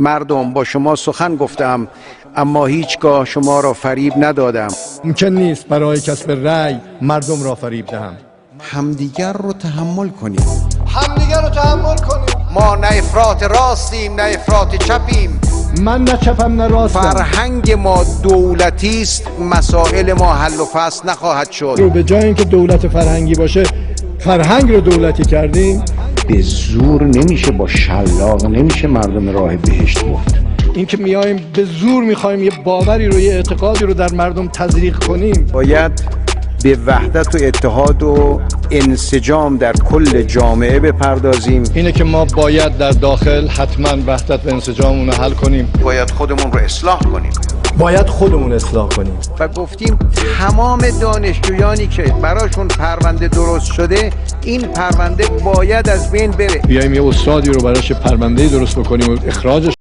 مردم با شما سخن گفتم اما هیچگاه شما را فریب ندادم. ممکن نیست برای کسب رأی مردم را فریب دهم. همدیگر رو تحمل کنیم. ما نه افراط راستیم نه افراط چپیم. من نه چپم نه راستم. فرهنگ ما دولتی است، مسائل ما حل و فصل نخواهد شد. رو به جای اینکه دولت فرهنگی باشه فرهنگ رو دولتی کردیم. به زور نمیشه، با شلاق نمیشه مردم راه بهشت برد. این که میایم به زور میخوایم یه باوری رو، یه اعتقادی رو در مردم تزریق کنیم. باید به وحدت و اتحاد و انسجام در کل جامعه بپردازیم. اینه که ما باید در داخل حتما وحدت و انسجاممون رو حل کنیم. باید خودمون رو اصلاح کنیم. باید خودمون اصلاح کنیم. و گفتیم تمام دانشجویانی که براشون پرونده درست شده، این پرونده باید از بین بره. بیایم یه استادی رو براش پرونده درست بکنیم و اخراجش